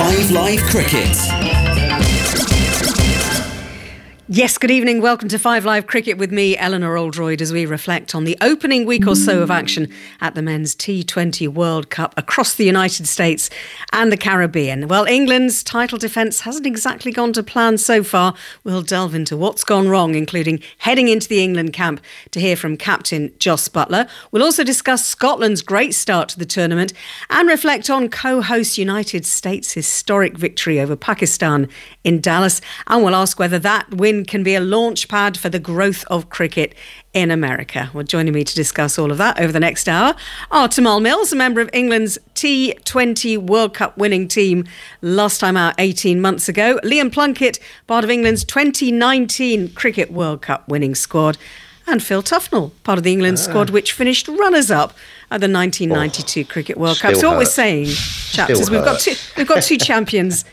5 Live Cricket. Yes, good evening. Welcome to 5 Live Cricket with me, Eleanor Oldroyd, as we reflect on the opening week or so of action at the men's T20 World Cup across the United States and the Caribbean. Well, England's title defence hasn't exactly gone to plan so far. We'll delve into what's gone wrong, including heading into the England camp to hear from captain Jos Buttler. We'll also discuss Scotland's great start to the tournament and reflect on co-host United States' historic victory over Pakistan in Dallas. And we'll ask whether that win can be a launch pad for the growth of cricket in America. Well, joining me to discuss all of that over the next hour are Tamal Mills, a member of England's T20 World Cup winning team last time out 18 months ago. Liam Plunkett, part of England's 2019 Cricket World Cup winning squad. And Phil Tufnell, part of the England squad which finished runners-up at the 1992 Cricket World Cup. So what we're saying, chaps, is we've got two champions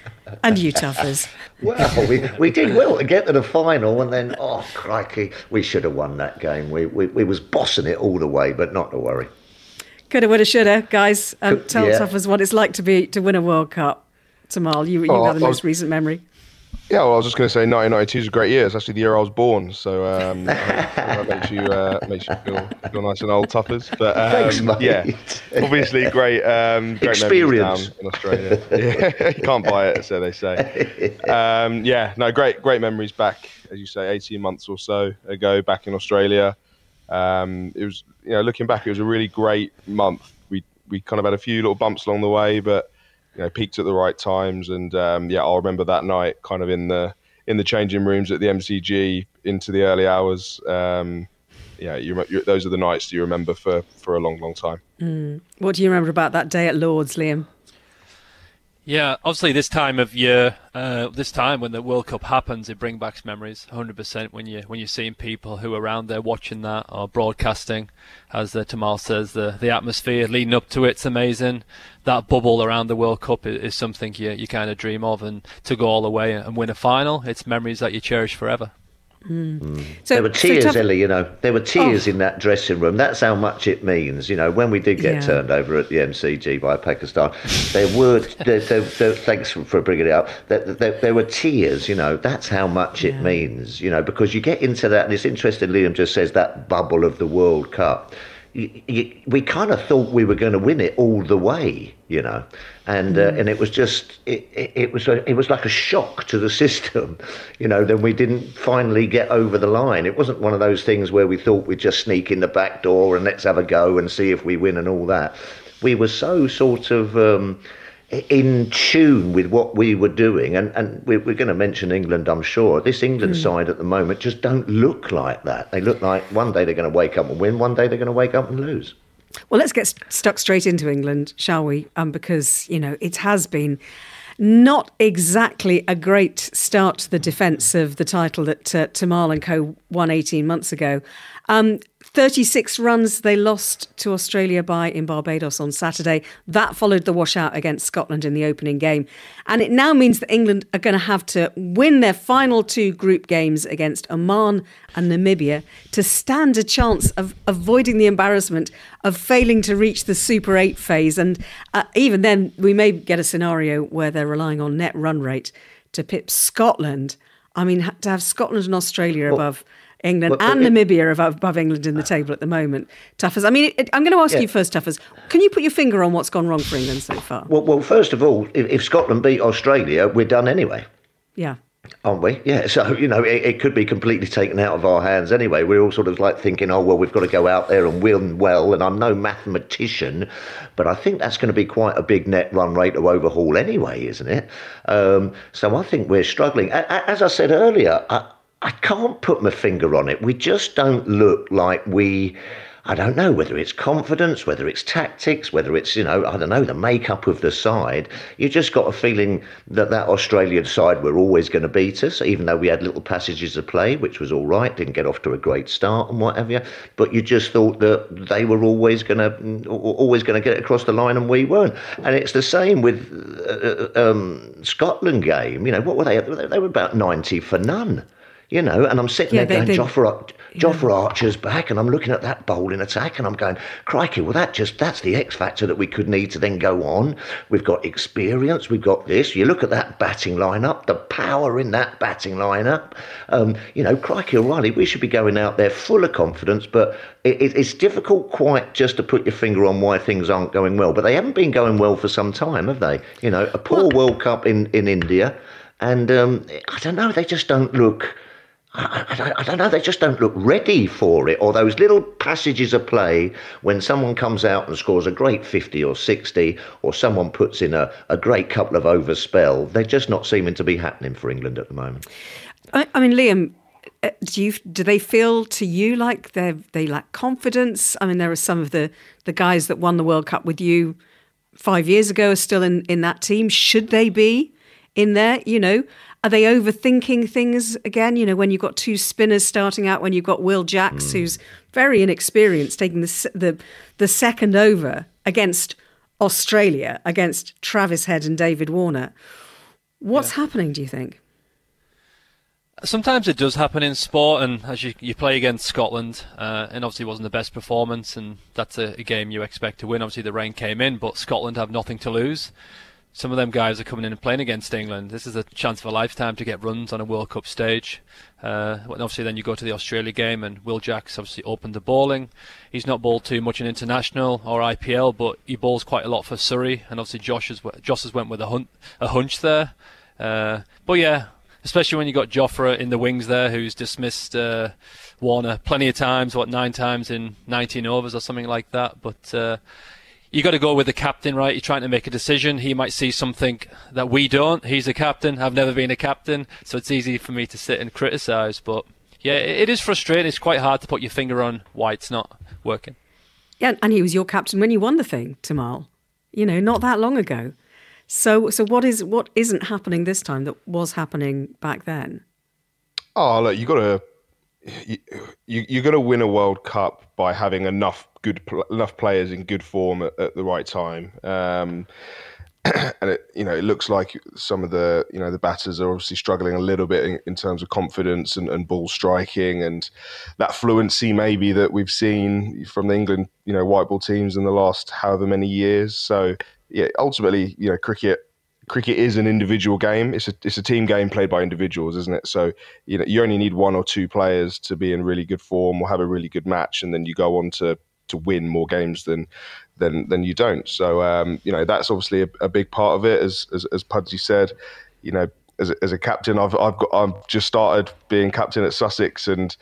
and you toughers. Well, we did well to get to the final, and then, oh, crikey, we should have won that game. We was bossing it all the way, but not to worry. Coulda, woulda, shoulda, guys. Tell toughers what it's like to win a World Cup. Tamal, you have the most recent memory. Yeah, well, I was just going to say 1992 is a great year. It's actually the year I was born, so that makes you feel nice and old, toughers. But thanks, mate. Yeah, obviously great experience memories down in Australia. Yeah, you can't buy it, so they say. Great memories back, as you say, 18 months or so ago, back in Australia. It was, looking back, it was a really great month. We kind of had a few little bumps along the way, but peaked at the right times, and I'll remember that night, kind of in the changing rooms at the MCG into the early hours. Those are the nights you remember for a long, long time. What do you remember about that day at Lord's, Liam? Yeah, obviously this time of year, this time when the World Cup happens, it brings back memories 100% when you're seeing people who are around there watching that or broadcasting. As Tamal says, the atmosphere leading up to it's amazing. That bubble around the World Cup is something you kind of dream of, and to go all the way and win a final, it's memories that you cherish forever. So there were tears, Ellie, there were tears in that dressing room. That's how much it means, when we did get turned over at the MCG by Pakistan. Thanks for bringing it up. There were tears, that's how much it means, because you get into that, and it's interesting, Liam just says that bubble of the World Cup. We kind of thought we were going to win it all the way, and it was just it was like a shock to the system, then we didn't finally get over the line. It wasn't one of those things where we thought we'd just sneak in the back door and let's have a go and see if we win and all that. We were so sort of in tune with what we were doing, and we're going to mention England, I'm sure. This England side at the moment just don't look like that. They look like one day they're going to wake up and win, one day they're going to wake up and lose. Well, let's get stuck straight into England, shall we? Because, it has been not exactly a great start to the defence of the title that Tamal and co won 18 months ago. 36 runs they lost to Australia by in Barbados on Saturday. That followed the washout against Scotland in the opening game. And it now means that England are going to have to win their final two group games against Oman and Namibia to stand a chance of avoiding the embarrassment of failing to reach the Super 8 phase. And even then, we may get a scenario where they're relying on net run rate to pip Scotland. I mean, to have Scotland and Australia above England and Namibia above England in the table at the moment. Tuffers, I'm going to ask you first, Tuffers, can you put your finger on what's gone wrong for England so far? Well, first of all, if Scotland beat Australia, we're done anyway. Yeah. Aren't we? Yeah, so, it could be completely taken out of our hands anyway. We're all sort of like thinking, we've got to go out there and win well, and I'm no mathematician, but I think that's going to be quite a big net run rate to overhaul anyway, isn't it? So I think we're struggling. As I said earlier, I can't put my finger on it. We just don't look like I don't know whether it's confidence, whether it's tactics, whether it's, the makeup of the side. You just got a feeling that Australian side were always going to beat us, even though we had little passages of play, which was all right, didn't get off to a great start and what have you. But you just thought that they were always going to get across the line and we weren't. And it's the same with Scotland game. What were they? They were about 90 for none. And I'm sitting there going, Jofra Archer's back, and I'm looking at that bowling attack, and I'm going, crikey, well, that's the X factor that we could need to then go on. We've got experience, we've got this. You look at that batting lineup, the power in that batting lineup. Crikey O'Reilly, we should be going out there full of confidence, but it's difficult quite just to put your finger on why things aren't going well. But they haven't been going well for some time, have they? A poor World Cup in India, and I don't know, they just don't look... I don't know, they just don't look ready for it. Or those little passages of play when someone comes out and scores a great 50 or 60, or someone puts in a great couple of over spell, they're just not seeming to be happening for England at the moment. I mean, Liam, do they feel to you like they lack confidence? I mean, there are some of the guys that won the World Cup with you 5 years ago are still in that team. Should they be in there? Are they overthinking things again? When you've got two spinners starting out, when you've got Will Jacks, who's very inexperienced, taking the second over against Australia, against Travis Head and David Warner. What's happening, do you think? Sometimes it does happen in sport, and as you play against Scotland, and obviously it wasn't the best performance, and that's a game you expect to win. Obviously the rain came in, but Scotland have nothing to lose. Some of them guys are coming in and playing against England. This is a chance of a lifetime to get runs on a World Cup stage. Obviously, then you go to the Australia game, and Will Jacks obviously opened the bowling. He's not bowled too much in international or IPL, but he bowls quite a lot for Surrey. And obviously, Josh has went with a hunch there. But yeah, especially when you got Jofra in the wings there, who's dismissed Warner plenty of times. 9 times in 19 overs or something like that. But you got to go with the captain, right? You're trying to make a decision. He might see something that we don't. He's a captain. I've never been a captain, so it's easy for me to sit and criticise. But yeah, it is frustrating. It's quite hard to put your finger on why it's not working. Yeah, and he was your captain when you won the thing, Tamal. Not that long ago. So what isn't happening this time that was happening back then? Oh, look, you got to win a World Cup by having enough players in good form at the right time. And it looks like some of the batters are obviously struggling a little bit in terms of confidence and ball striking and that fluency maybe that we've seen from the England white ball teams in the last however many years. So yeah, ultimately cricket is an individual game. It's a team game played by individuals, isn't it? So you only need one or two players to be in really good form or have a really good match, and then you go on to win more games than you don't. So that's obviously a big part of it. As Pudsey said, as a captain, I've just started being captain at Sussex, and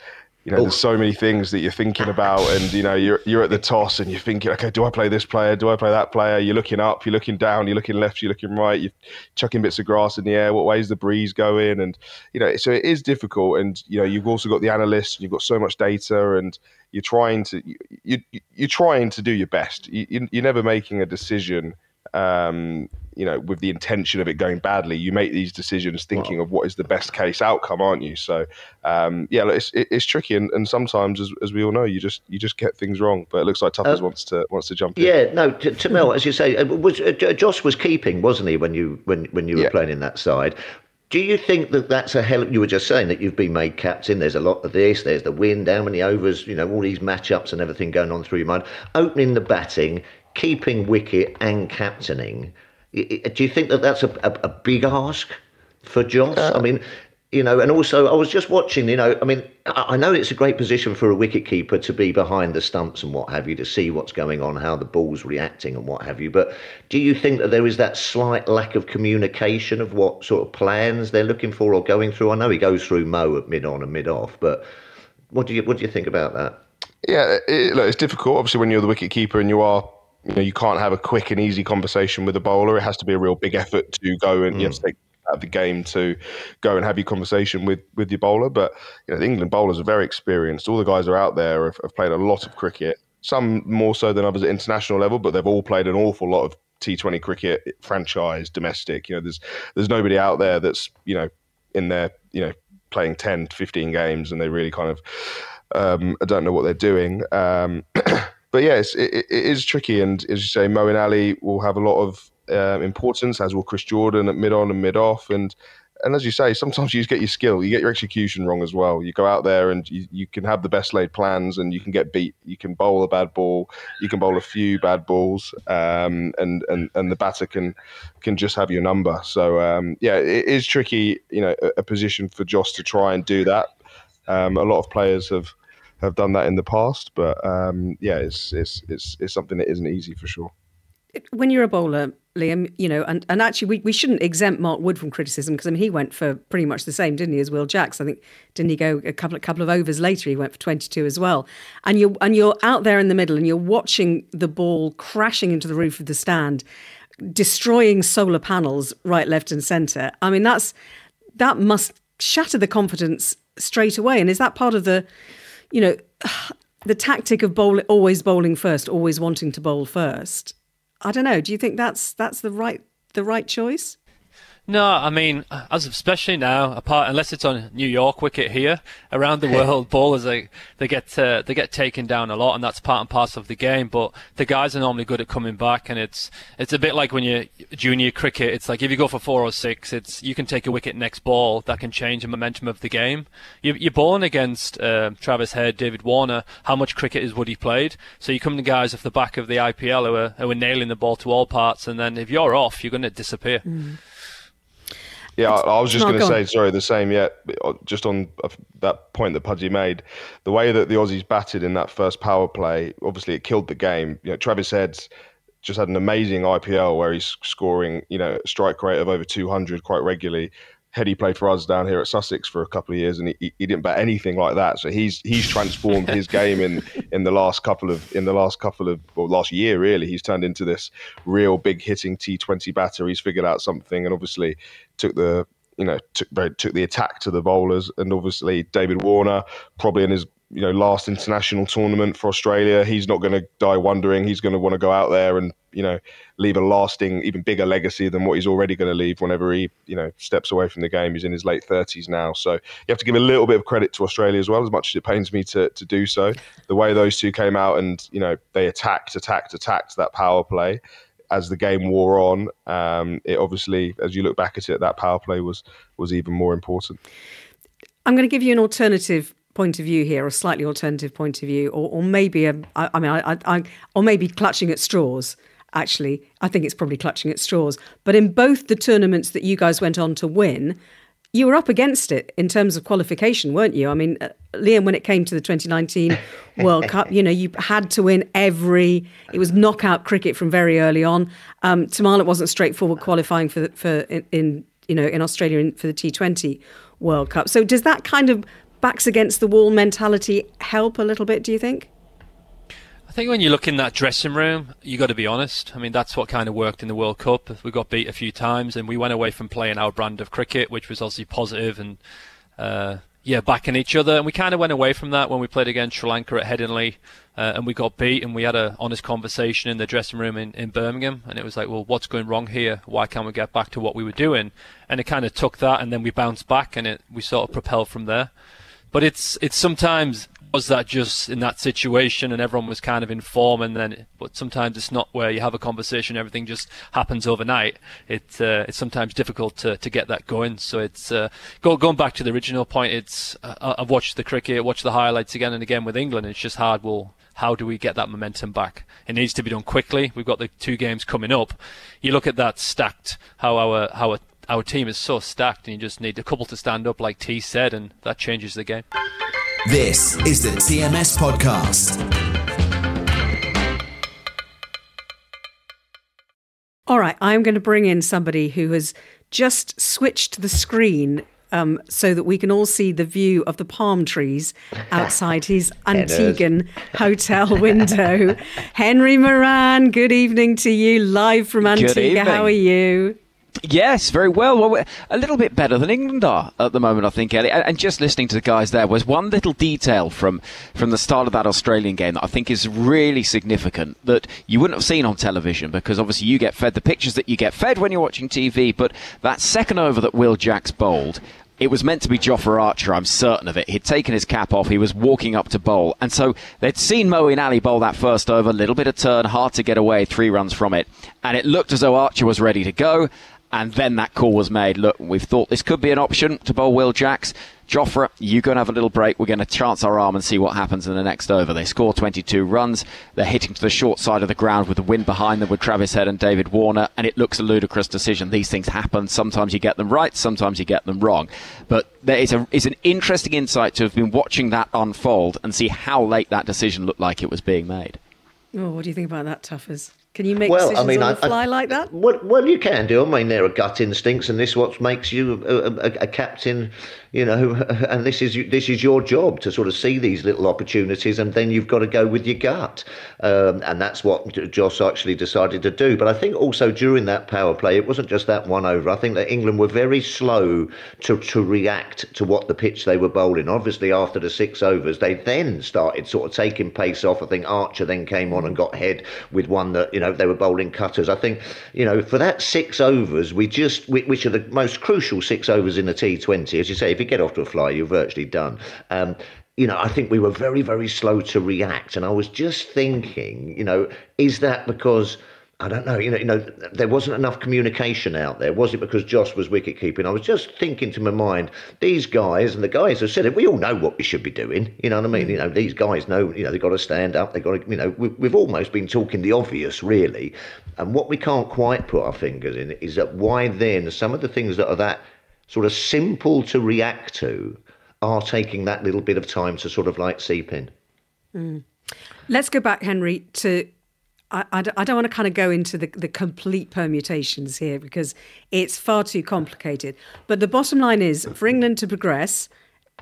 there's so many things that you're thinking about, and you're at the toss and you're thinking, okay, do I play this player? Do I play that player? You're looking up, you're looking down, you're looking left, you're looking right, you're chucking bits of grass in the air. What way's the breeze going? And so it is difficult. And you've also got the analysts, and you've got so much data, and you're trying to do your best. You're never making a decision with the intention of it going badly. You make these decisions thinking of what is the best case outcome, aren't you? So it's tricky, and sometimes, as we all know, you just get things wrong. But it looks like Tuffers wants to jump in. Yeah, no, Tamil, as you say, Josh was keeping, wasn't he, when you were playing in that side? Do you think that that's a hell? You were just saying that you've been made captain. There's a lot of this. There's the wind, how many overs, all these matchups and everything going on through your mind. Opening the batting, keeping wicket and captaining. Do you think that that's a big ask for Josh? I mean, and also I was just watching, I know it's a great position for a wicketkeeper to be behind the stumps and what have you, to see what's going on, how the ball's reacting and what have you. But do you think that there is that slight lack of communication of what sort of plans they're looking for or going through? I know he goes through Mo at mid on and mid off, but what do you think about that? Yeah, it's difficult. Obviously, when you're the wicketkeeper and you can't have a quick and easy conversation with a bowler. It has to be a real big effort to go and you have to take out of the game to go and have your conversation with your bowler. But the England bowlers are very experienced. All the guys are out there have played a lot of cricket, some more so than others at international level, but they've all played an awful lot of T20 cricket, franchise, domestic. There's nobody out there that's in there playing 10 to 15 games, and they really kind of I don't know what they're doing. But yeah, it is tricky, and as you say, Moeen Ali will have a lot of importance, as will Chris Jordan at mid on and mid off, and And as you say, sometimes you just get your skill, you get your execution wrong as well. You go out there and you can have the best laid plans and you can get beat. You can bowl a bad ball, you can bowl a few bad balls, and the batter can just have your number. So it is tricky, a position for Joss to try and do that. A lot of players have done that in the past, but it's something that isn't easy for sure. When you're a bowler, Liam, and actually we shouldn't exempt Mark Wood from criticism, because he went for pretty much the same, didn't he, as Will Jacks? I think, didn't he go a couple of overs later? He went for 22 as well. And you're out there in the middle and you're watching the ball crashing into the roof of the stand, destroying solar panels right, left, and centre. I mean, that must shatter the confidence straight away. And is that part of the, the tactic of always bowling first, always wanting to bowl first? I don't know. Do you think that's the right choice? No, I mean, especially now, unless it's on New York wicket here, around the world, bowlers they get taken down a lot, and that's part and parcel of the game. But the guys are normally good at coming back, and it's a bit like when you're junior cricket. It's like if you go for 4 or 6, you can take a wicket next ball that can change the momentum of the game. You're bowling against Travis Head, David Warner. How much cricket is Woody played? So you come to guys off the back of the IPL who are nailing the ball to all parts, and then if you're off, you're going to disappear. Mm. Yeah, I was just going to say, sorry, the same, just on that point that Pudgy made, the way that the Aussies batted in that first power play, obviously it killed the game. Travis Head's just had an amazing IPL where he's scoring, a strike rate of over 200 quite regularly. Heady played for us down here at Sussex for a couple of years, and he didn't bat anything like that. So he's transformed his game in the last last year really. He's turned into this real big hitting T20 batter. He's figured out something, and obviously took the attack to the bowlers. And obviously David Warner, probably in his last international tournament for Australia, he's not going to die wondering. He's going to want to go out there and leave a lasting, even bigger legacy than what he's already going to leave whenever he steps away from the game. He's in his late 30s now, so you have to give a little bit of credit to Australia as well, as much as it pains me to do so. The way those two came out and they attacked that power play as the game wore on, it obviously, as you look back at it, that power play was even more important. I'm going to give you an alternative point of view here, a slightly alternative point of view, or maybe or maybe clutching at straws. Actually, I think it's probably clutching at straws. But in both the tournaments that you guys went on to win, you were up against it in terms of qualification, weren't you? I mean, Liam, when it came to the 2019 World Cup, you had to win it was knockout cricket from very early on. Tamal, it wasn't straightforward qualifying in Australia for the T20 World Cup. So does that kind of backs against the wall mentality help a little bit, do you think? I think when you look in that dressing room, you got to be honest. I mean, that's what kind of worked in the World Cup. We got beat a few times, and we went away from playing our brand of cricket, which was obviously positive and backing each other. And we kind of went away from that when we played against Sri Lanka at Headingley, and we got beat, and we had an honest conversation in the dressing room in Birmingham, and it was like, well, what's going wrong here? Why can't we get back to what we were doing? And it kind of took that, and then we bounced back, and we sort of propelled from there. But it's sometimes was that just in that situation and everyone was kind of in form, but sometimes it's not where you have a conversation, everything just happens overnight. It's sometimes difficult to get that going. So it's going back to the original point. I've watched the cricket, watched the highlights again and again with England. It's just hard. Well, how do we get that momentum back? It needs to be done quickly. We've got the 2 games coming up. You look at that stacked, how our team is so stacked, and you just need a couple to stand up, like T said, and that changes the game. This is the TMS Podcast. All right, I'm going to bring in somebody who has just switched the screen so that we can all see the view of the palm trees outside his Antiguan hotel window. Henry Moran, good evening to you, live from Antigua. How are you? Yes, very well. Well, we're a little bit better than England are at the moment, I think, Ellie. And just listening to the guys there was one little detail from the start of that Australian game that I think is really significant that you wouldn't have seen on television, because obviously you get fed the pictures that you get fed when you're watching TV. But that second over that Will Jacks bowled, it was meant to be Jofra Archer, I'm certain of it. He'd taken his cap off, he was walking up to bowl. And so they'd seen Moeen Ali bowl that first over, a little bit of turn, hard to get away, 3 runs from it. And it looked as though Archer was ready to go. And then that call was made. Look, we've thought this could be an option to bowl Will Jacks. Jofra, you go and have a little break. We're going to chance our arm and see what happens in the next over. They score 22 runs. They're hitting to the short side of the ground with the wind behind them with Travis Head and David Warner, and it looks a ludicrous decision. These things happen. Sometimes you get them right, sometimes you get them wrong. But there is an interesting insight to have been watching that unfold and see how late that decision looked like it was being made. Oh, what do you think about that, Tuffers? Can you make decisions on the fly like that? Well, you can do. I mean, there are gut instincts, and this is what makes you a captain, you know. And this is your job to sort of see these little opportunities, and then you've got to go with your gut. And that's what Joss actually decided to do. But I think also during that power play, it wasn't just that one over. I think that England were very slow to react to what the pitch they were bowling. Obviously, after the 6 overs, they then started sort of taking pace off. I think Archer then came on and got Head with one that, you know, they were bowling cutters. I think, you know, for that 6 overs, which are the most crucial 6 overs in the T20, as you say, if you get off to a fly, you're virtually done. You know, I think we were very, very slow to react. And I was just thinking, you know, is that because, I don't know, you know, there wasn't enough communication out there? Was it because Joss was wicket keeping? I was just thinking to my mind, these guys, and the guys have said it, we all know what we should be doing. You know what I mean? You know, these guys know, you know, they've got to stand up. They've got to, you know, we've almost been talking the obvious, really. And what we can't quite put our fingers in is that why then some of the things that are that sort of simple to react to are taking that little bit of time to sort of like seep in. Let's go back, Henry, to... I don't want to kind of go into the complete permutations here because it's far too complicated. But the bottom line is, for England to progress,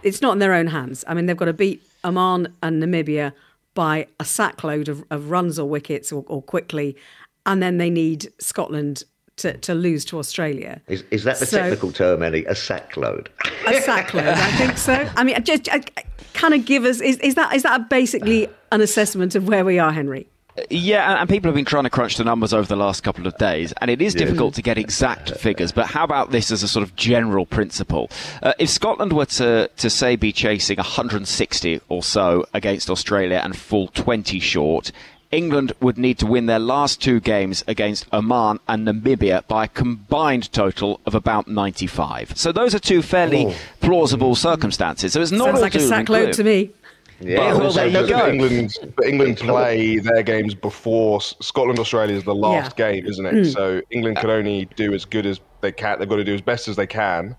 it's not in their own hands. I mean, they've got to beat Oman and Namibia by a sackload of runs or wickets or quickly, and then they need Scotland to lose to Australia. Is that the technical term, Ellie? A sackload? A sackload, I think so. I mean, just kind of give us, is that basically an assessment of where we are, Henry? Yeah, and people have been trying to crunch the numbers over the last couple of days, and it is difficult to get exact figures, but how about this as a sort of general principle? If Scotland were to say, be chasing 160 or so against Australia and fall 20 short, England would need to win their last 2 games against Oman and Namibia by a combined total of about 95. So those are 2 fairly plausible circumstances. So it's not sounds like a sackload to me. Yeah, well, there you go. England play their games before Scotland. Australia is the last game, isn't it? So England can only do as good as they can. They've got to do as best as they can.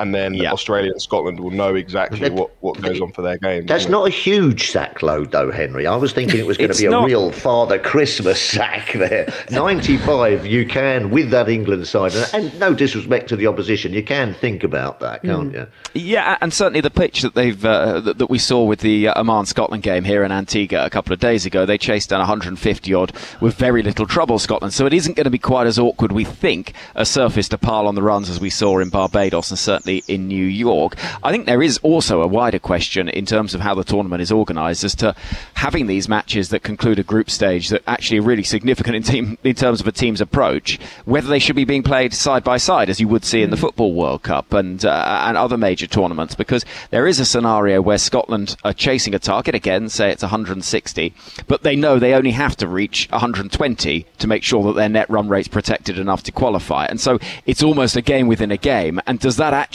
And then Australia and Scotland will know exactly what goes on for their games. That's not a huge sack load, though, Henry. I was thinking it was going to be a real Father Christmas sack there. 95, you can, with that England side. And no disrespect to the opposition, you can think about that, can't you? Yeah, and certainly the pitch that they've that we saw with the Oman-Scotland game here in Antigua a couple of days ago, they chased down 150-odd with very little trouble, Scotland. So it isn't going to be quite as awkward, we think, a surface to pile on the runs as we saw in Barbados and certainly in New York. I think there is also a wider question in terms of how the tournament is organised as to having these matches that conclude a group stage that actually are really significant in terms of a team's approach, whether they should be being played side by side as you would see in the Football World Cup and other major tournaments, because there is a scenario where Scotland are chasing a target, again, say it's 160, but they know they only have to reach 120 to make sure that their net run rate's protected enough to qualify. And so it's almost a game within a game. And does that actually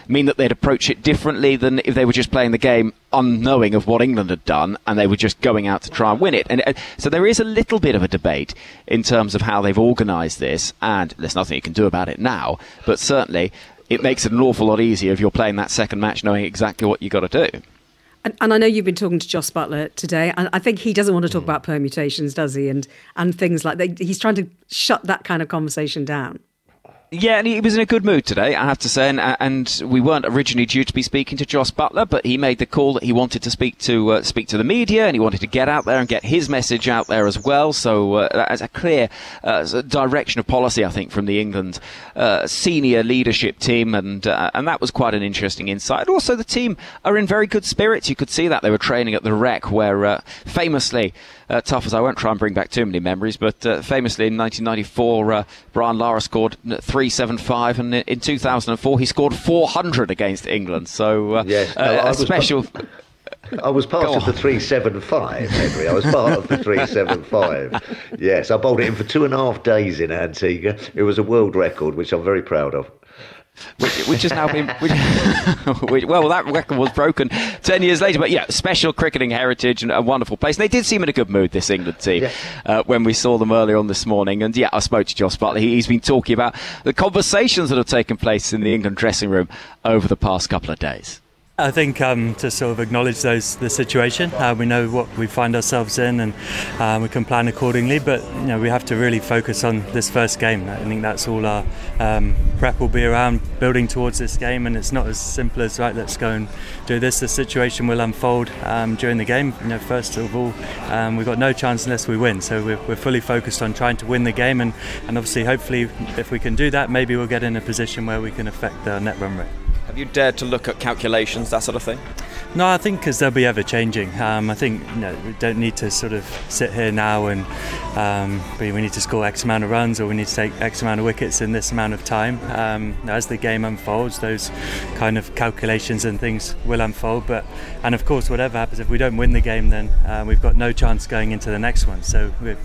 mean that they'd approach it differently than if they were just playing the game unknowing of what England had done and they were just going out to try and win it? And so there is a little bit of a debate in terms of how they've organised this, and there's nothing you can do about it now, but certainly it makes it an awful lot easier if you're playing that second match knowing exactly what you've got to do. And I know you've been talking to Jos Buttler today, and I think he doesn't want to talk about permutations, does he? And things like that. He's trying to shut that kind of conversation down. Yeah, and he was in a good mood today, I have to say, and we weren't originally due to be speaking to Jos Buttler, but he made the call that he wanted to speak to the media, and he wanted to get out there and get his message out there as well. So that's a clear direction of policy, I think, from the England senior leadership team, and that was quite an interesting insight. Also, the team are in very good spirits. You could see that they were training at the Rec, where famously, tough as I won't try and bring back too many memories, but famously in 1994, Brian Lara scored 375, and in 2004 he scored 400 against England. So yes, a special. I was part of the 375, Henry. I was part of the 375. Yes, I bowled it in for 2.5 days in Antigua. It was a world record, which I'm very proud of. Which has now been well, that record was broken 10 years later, but yeah, special cricketing heritage and a wonderful place. And they did seem in a good mood, this England team, when we saw them earlier on this morning. And yeah, I spoke to Joss Butler. He's been talking about the conversations that have taken place in the England dressing room over the past couple of days. I think to sort of acknowledge the situation, we know what we find ourselves in, and we can plan accordingly. But we have to really focus on this first game. I think that's all our prep will be around, building towards this game. And it's not as simple as right, let's go and do this. The situation will unfold during the game. First of all, we've got no chance unless we win. So we're fully focused on trying to win the game, and obviously, hopefully, if we can do that, maybe we'll get in a position where we can affect the net run rate. Have you dared to look at calculations, that sort of thing? No, I think because they'll be ever changing. I think we don't need to sort of sit here now and we need to score X amount of runs or we need to take X amount of wickets in this amount of time. As the game unfolds, those kind of calculations and things will unfold. And of course, whatever happens, if we don't win the game, then we've got no chance going into the next one. So we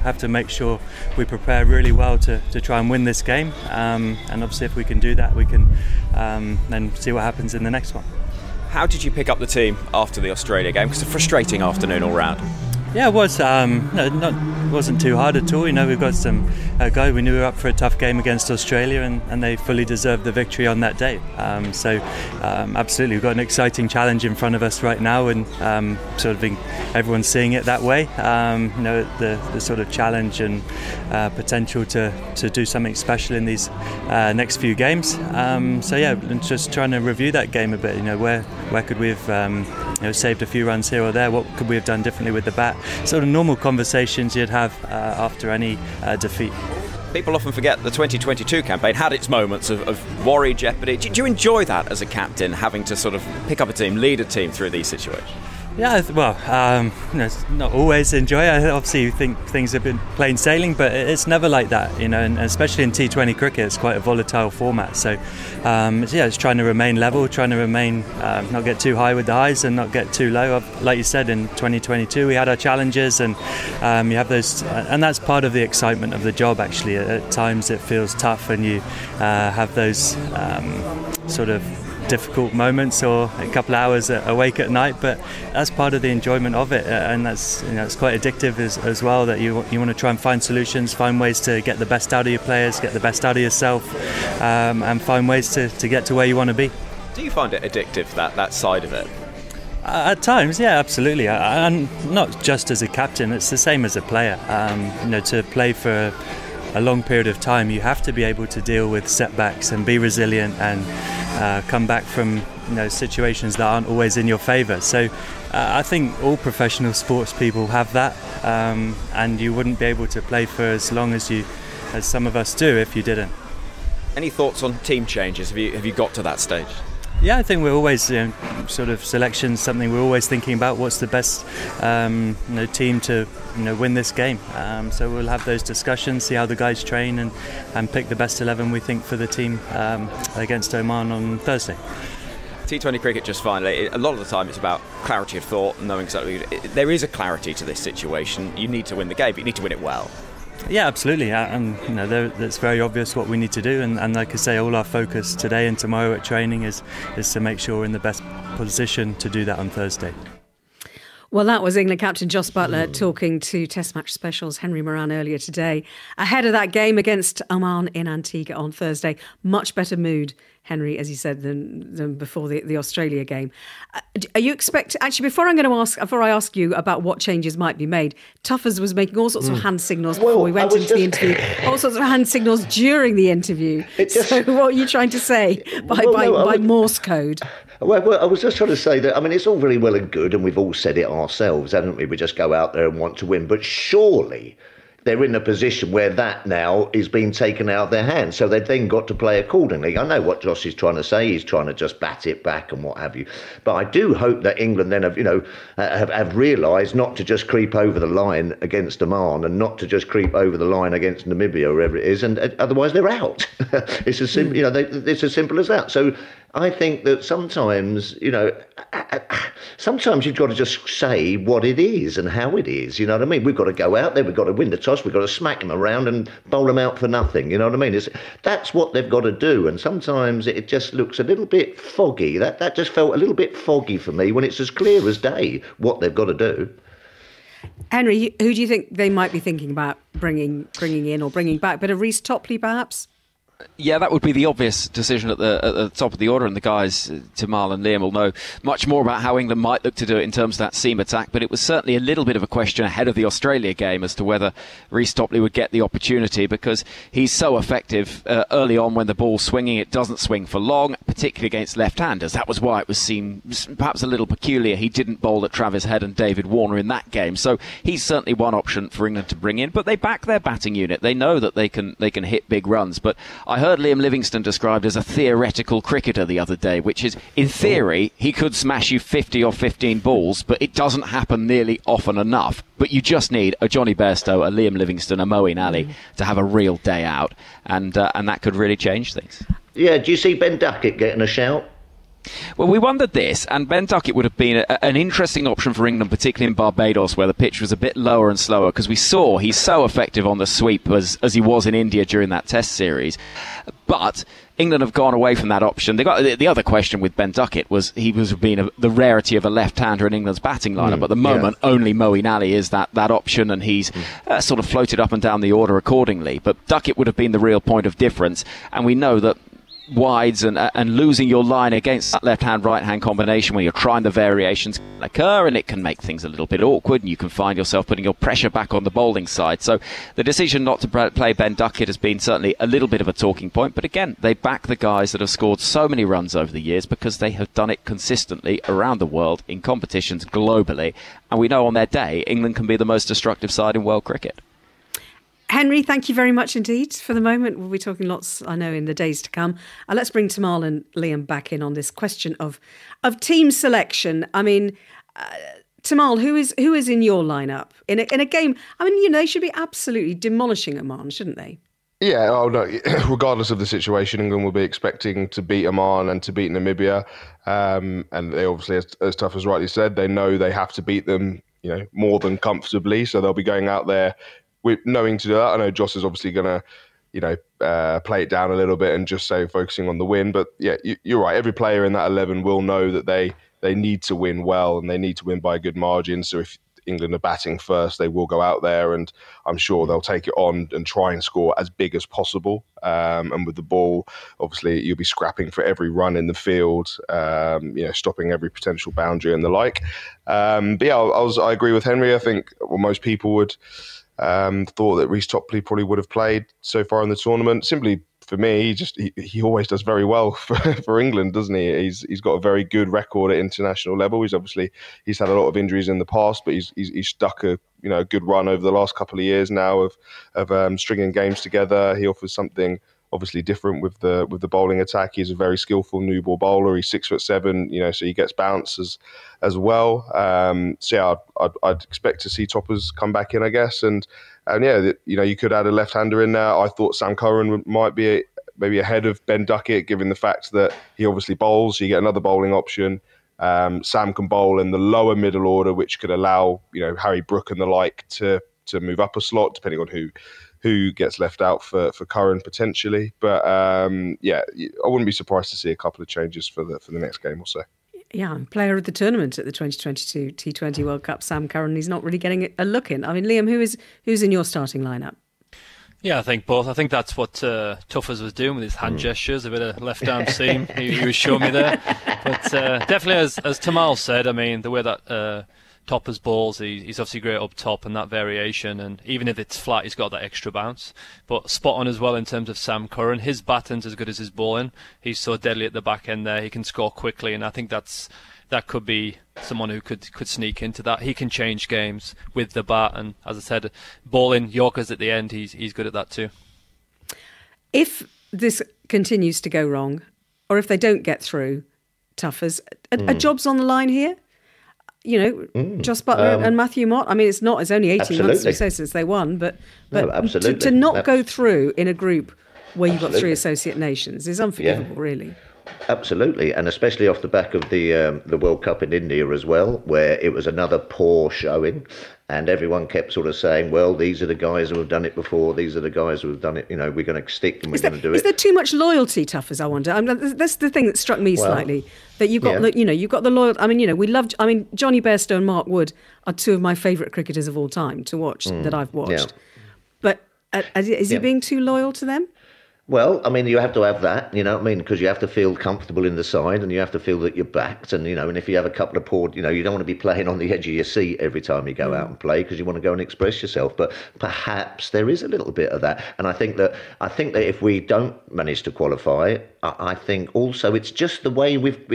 have to make sure we prepare really well to try and win this game. And obviously, if we can do that, we can then see what happens in the next one. How did you pick up the team after the Australia game? Because it's a frustrating afternoon all round. Yeah, it was. Wasn't too hard at all. We've got some guys. We knew we were up for a tough game against Australia, and they fully deserved the victory on that day. Absolutely, we've got an exciting challenge in front of us right now, and everyone's seeing it that way. The sort of challenge and potential to do something special in these next few games. And just trying to review that game a bit. Where could we have saved a few runs here or there? What could we have done differently with the bat? Sort of normal conversations you'd have after any defeat. People often forget the 2022 campaign had its moments of worry, jeopardy. Do you enjoy that as a captain, having to sort of pick up a team, lead a team through these situations? Yeah, it's not always enjoy. I obviously think things have been plain sailing, but it's never like that, and especially in T20 cricket, it's quite a volatile format. So, it's trying to remain level, trying to remain, not get too high with the highs and not get too low. Like you said, in 2022, we had our challenges, and you have those, and that's part of the excitement of the job. Actually, at times it feels tough, and you have those sort of difficult moments or a couple of hours awake at night, but that's part of the enjoyment of it, and that's it's quite addictive as well, that you want to try and find solutions, find ways to get the best out of your players, get the best out of yourself, and find ways to get to where you want to be. Do you find it addictive, that side of it? At times, yeah, absolutely, and not just as a captain, it's the same as a player. To play for a long period of time, you have to be able to deal with setbacks and be resilient and come back from situations that aren't always in your favour. So I think all professional sports people have that, and you wouldn't be able to play for as long as some of us do if you didn't. Any thoughts on team changes? Have you got to that stage? Yeah, I think we're always sort of selection something we're always thinking about. What's the best team to win this game? So we'll have those discussions, see how the guys train, and pick the best 11 we think for the team against Oman on Thursday. T20 cricket, just finally, a lot of the time it's about clarity of thought, knowing exactly. There is a clarity to this situation. You need to win the game, but you need to win it well. Yeah, absolutely, and that's very obvious what we need to do, and like I say, all our focus today and tomorrow at training is to make sure we're in the best position to do that on Thursday. Well, that was England captain Joss Butler talking to Test Match Specials Henry Moran earlier today. Ahead of that game against Oman in Antigua on Thursday. Much better mood, Henry, as you said, than before the Australia game. Are you actually, before I ask you about what changes might be made, Tuffers was making all sorts of hand signals before we went into the interview, all sorts of hand signals during the interview. So what are you trying to say by Morse code? Well, I was just trying to say that, it's all very well and good, and we've all said it ourselves, haven't we? We just go out there and want to win. But surely they're in a position where that now is being taken out of their hands. So they've then got to play accordingly. I know what Josh is trying to say. He's trying to just bat it back and what have you. But I do hope that England then have realised not to just creep over the line against Oman and not to just creep over the line against Namibia or wherever it is. And otherwise they're out. It's as simple, it's as simple as that. So I think that sometimes, sometimes you've got to just say what it is and how it is. You know what I mean? We've got to go out there, we've got to win the toss, we've got to smack them around and bowl them out for nothing. You know what I mean? That's what they've got to do. And sometimes it just looks a little bit foggy. That just felt a little bit foggy for me when it's as clear as day what they've got to do. Henry, who do you think they might be thinking about bringing in or bringing back? But a Reece Topley, perhaps? Yeah, that would be the obvious decision at the top of the order, and the guys, Tamal and Liam, will know much more about how England might look to do it in terms of that seam attack. But it was certainly a little bit of a question ahead of the Australia game as to whether Reece Topley would get the opportunity, because he's so effective early on when the ball's swinging. It doesn't swing for long, particularly against left-handers. That was why it was seen perhaps a little peculiar. He didn't bowl at Travis Head and David Warner in that game. So he's certainly one option for England to bring in. But they back their batting unit. They know that they can hit big runs. But I heard Liam Livingstone described as a theoretical cricketer the other day, which is, in theory, he could smash you 50 or 15 balls, but it doesn't happen nearly often enough. But you just need a Johnny Bairstow, a Liam Livingstone, a Moeen Ali to have a real day out, and that could really change things. Yeah, do you see Ben Duckett getting a shout? Well, we wondered this, and Ben Duckett would have been an interesting option for England, particularly in Barbados, where the pitch was a bit lower and slower, because we saw he's so effective on the sweep as he was in India during that Test series. But England have gone away from that option. The other question with Ben Duckett was he was being the rarity of a left-hander in England's batting lineup. At the moment, only Moeen Ali is that option, and he's sort of floated up and down the order accordingly. But Duckett would have been the real point of difference, and we know that wides and losing your line against that left-hand right-hand combination when you're trying the variations can occur, and it can make things a little bit awkward, and you can find yourself putting your pressure back on the bowling side. So the decision not to play Ben Duckett has been certainly a little bit of a talking point, but again, they back the guys that have scored so many runs over the years because they have done it consistently around the world in competitions globally, and we know on their day England can be the most destructive side in world cricket. Henry, thank you very much indeed for the moment. We'll be talking lots, I know, in the days to come. Let's bring Tamal and Liam back in on this question of team selection. I mean, Tamal, who is in your lineup in a game? I mean, they should be absolutely demolishing Oman, shouldn't they? Yeah, no, regardless of the situation, England will be expecting to beat Oman and to beat Namibia. And they obviously, as Tough has rightly said, they know they have to beat them, more than comfortably. So they'll be going out there with knowing to do that. I know Joss is obviously going to, play it down a little bit and just say focusing on the win. But yeah, you're right. Every player in that 11 will know that they need to win well, and they need to win by a good margin. So if England are batting first, they will go out there, and I'm sure they'll take it on and try and score as big as possible. And with the ball, obviously, you'll be scrapping for every run in the field, stopping every potential boundary and the like. But yeah, I agree with Henry. I think most people would thought that Reece Topley probably would have played so far in the tournament. Simply for me, he always does very well for England, doesn't he? He's got a very good record at international level. He's had a lot of injuries in the past, but he's stuck a good run over the last couple of years now of stringing games together. He offers something obviously different with the bowling attack. He's a very skillful new ball bowler. He's 6'7", so he gets bounces as well. So yeah, I'd expect to see Toppers come back in, I guess, and yeah, you could add a left-hander in there. I thought Sam Curran might be maybe ahead of Ben Duckett, given the fact that he obviously bowls. So you get another bowling option. Sam can bowl in the lower middle order, which could allow Harry Brook and the like to move up a slot, depending on who gets left out for Curran potentially. But yeah, I wouldn't be surprised to see a couple of changes for the next game or so. Yeah, player of the tournament at the 2022 T20 World Cup, Sam Curran. He's not really getting a look in. I mean, Liam, who's in your starting lineup? Yeah, I think both. I think that's what Tuffers was doing with his hand gestures, a bit of left arm seam he was showing me there. But definitely, as Tamal said, I mean, the way that Toppers balls, he's obviously great up top and that variation, and even if it's flat, he's got that extra bounce. But spot on as well in terms of Sam Curran. His batting's as good as his bowling. He's so deadly at the back end there. He can score quickly, and I think that could be someone who could sneak into that. He can change games with the bat, and as I said, bowling Yorkers at the end, he's good at that too. If this continues to go wrong, or if they don't get through, Tuffers, are jobs on the line here? Joss Buttler and Matthew Mott. I mean, it's only 18 months or so since they won, but to not go through in a group where you've got three associate nations is unforgivable, really. Absolutely, and especially off the back of the World Cup in India as well, where it was another poor showing, and everyone kept sort of saying, "Well, these are the guys who have done it before. These are the guys who have done it. You know, we're going to stick and we're going to do it." Is there too much loyalty, Tuffers? I wonder. That's the thing that struck me slightly. That you've got, you've got the loyal. I mean, we loved. I mean, Johnny Bairstow and Mark Wood are two of my favourite cricketers of all time to watch that I've watched. Yeah. But is he being too loyal to them? Well, I mean, you have to have that, you know what I mean? Because you have to feel comfortable in the side and you have to feel that you're backed. And, and if you have a couple of poor, you don't want to be playing on the edge of your seat every time you go out and play because you want to go and express yourself. But perhaps there is a little bit of that. And I think that if we don't manage to qualify, I think also it's just the way we've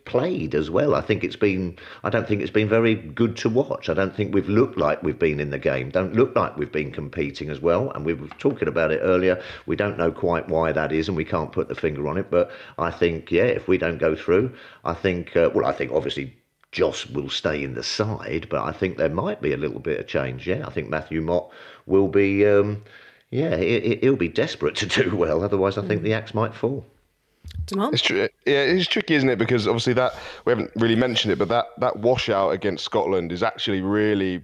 played as well. I don't think it's been very good to watch. I don't think we've looked like we've been in the game. Don't look like we've been competing as well. And we were talking about it earlier. We don't know quite why that is, and we can't put the finger on it. But I think, if we don't go through, I think obviously Joss will stay in the side, but I think there might be a little bit of change. Yeah, I think Matthew Mott will be. He'll be desperate to do well. Otherwise, I think the axe might fall. It's true. Yeah, it's tricky, isn't it? Because obviously we haven't really mentioned it, but that washout against Scotland is actually really,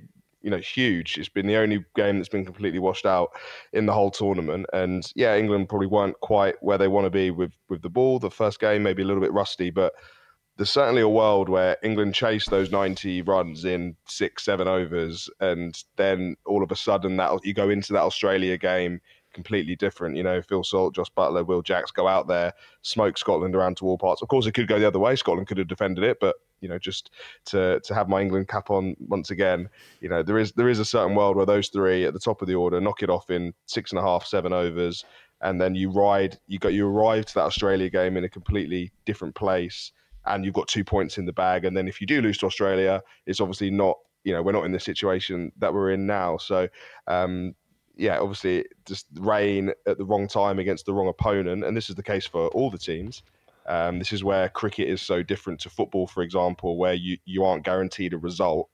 huge. It's been the only game that's been completely washed out in the whole tournament. And England probably weren't quite where they want to be with the ball. The first game maybe a little bit rusty, but there's certainly a world where England chase those 90 runs in 6-7 overs, and then all of a sudden you go into that Australia game completely different. Phil Salt, Joss Butler, Will Jacks go out there, smoke Scotland around to all parts. Of course, it could go the other way. Scotland could have defended it, but just to have my England cap on once again, there is a certain world where those three at the top of the order knock it off in 6.5, 7 overs, and then you arrive to that Australia game in a completely different place, and you've got 2 points in the bag. And then if you do lose to Australia, it's obviously not. We're not in the situation that we're in now. So. Obviously just rain at the wrong time against the wrong opponent. And this is the case for all the teams. This is where cricket is so different to football, for example, where you aren't guaranteed a result.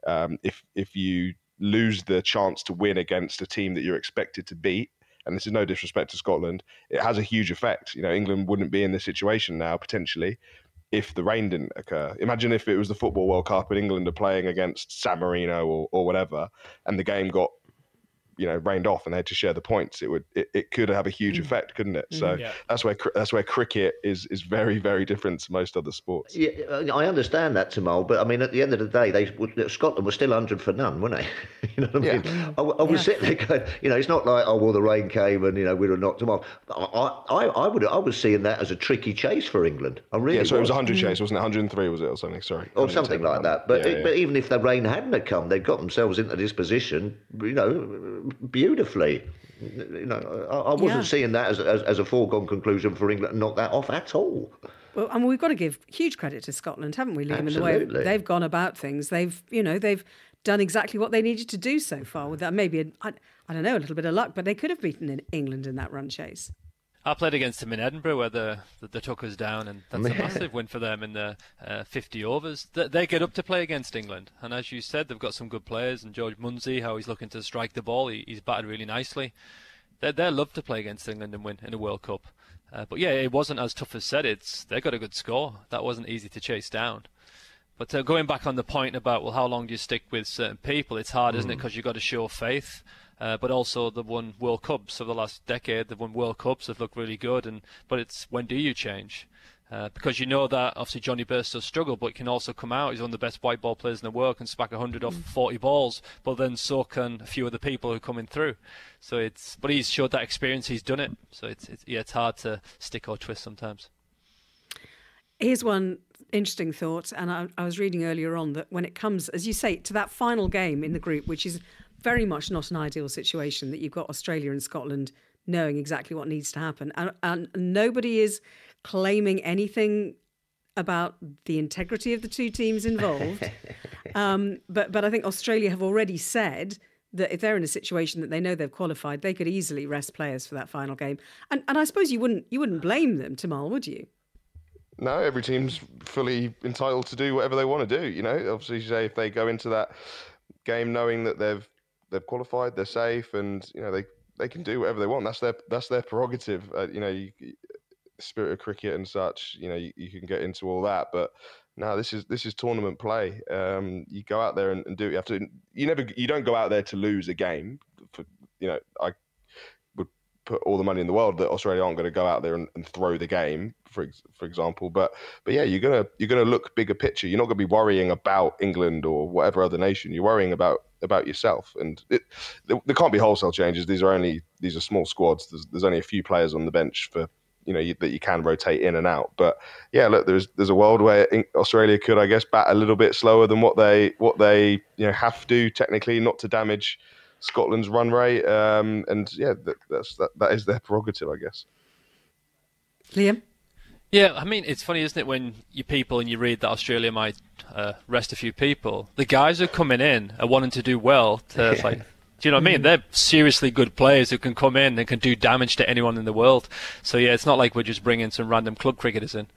If you lose the chance to win against a team that you're expected to beat, and this is no disrespect to Scotland, it has a huge effect. England wouldn't be in this situation now, potentially, if the rain didn't occur. Imagine if it was the Football World Cup and England are playing against San Marino or whatever, and the game got rained off and they had to share the points. It could have a huge effect, couldn't it? So that's where cricket is very, very different to most other sports. Yeah, I understand that, Tamal, but I mean, at the end of the day, Scotland was still 100 for none, weren't they? You know what I mean? I was sitting there going, it's not like, the rain came and we'd have knocked them off. I was seeing that as a tricky chase for England. I really. Yeah, so it was 100 chase, wasn't it? 103 was it or something? Sorry, or something like that. But but even if the rain hadn't have come, they got themselves into this position, beautifully. I wasn't seeing that as a foregone conclusion for England to knock that off at all. Well, I mean, we've got to give huge credit to Scotland, haven't we, Liam? Absolutely. In the way they've gone about things. They've done exactly what they needed to do so far. With that, maybe I don't know, a little bit of luck, but they could have beaten England in that run chase. I played against them in Edinburgh where they took us down, and that's a massive win for them in the 50 overs. They get up to play against England, and as you said, they've got some good players, and George Munsey, how he's looking to strike the ball, he's batted really nicely. They love to play against England and win in a World Cup. But it wasn't as tough as said. They got a good score. That wasn't easy to chase down. But going back on the point about, how long do you stick with certain people, it's hard, isn't it, because you've got to show faith. But also they've won World Cups over the last decade. They've won World Cups. They've looked really good. But it's when do you change? Because that obviously Johnny Bairstow struggled, but he can also come out. He's one of the best white ball players in the world, can smack 100 off 40 balls. But then so can a few of the people who are coming through. But he's showed that experience. He's done it. So it's hard to stick or twist sometimes. Here's one interesting thought, and I was reading earlier on that when it comes, as you say, to that final game in the group, which is very much not an ideal situation, that you've got Australia and Scotland knowing exactly what needs to happen. And nobody is claiming anything about the integrity of the two teams involved. But I think Australia have already said that if they're in a situation that they know they've qualified, they could easily rest players for that final game. And I suppose you wouldn't blame them, Tamal, would you? No, every team's fully entitled to do whatever they want to do. Obviously, say if they go into that game knowing that they've qualified, they're safe, and they can do whatever they want. That's their prerogative. spirit of cricket and such. You know, you can get into all that, but no, this is tournament play. You go out there and do what you have to. You don't go out there to lose a game. I would put all the money in the world that Australia aren't going to go out there and throw the game, for example. But yeah, you're gonna look bigger picture. You're not going to be worrying about England or whatever other nation. You're worrying about yourself. And there can't be wholesale changes. These are small squads. There's only a few players on the bench for that you can rotate in and out. But yeah, look, there's a world where Australia could, I guess, bat a little bit slower than what they have to technically, not to damage Scotland's run rate. And yeah, that is their prerogative, I guess. Liam? Yeah, I mean, it's funny, isn't it, when you read that Australia might rest a few people. The guys who are coming in are wanting to do well. Do you know what I mean? They're seriously good players who can come in and can do damage to anyone in the world. So yeah, it's not like we're just bringing some random club cricketers in.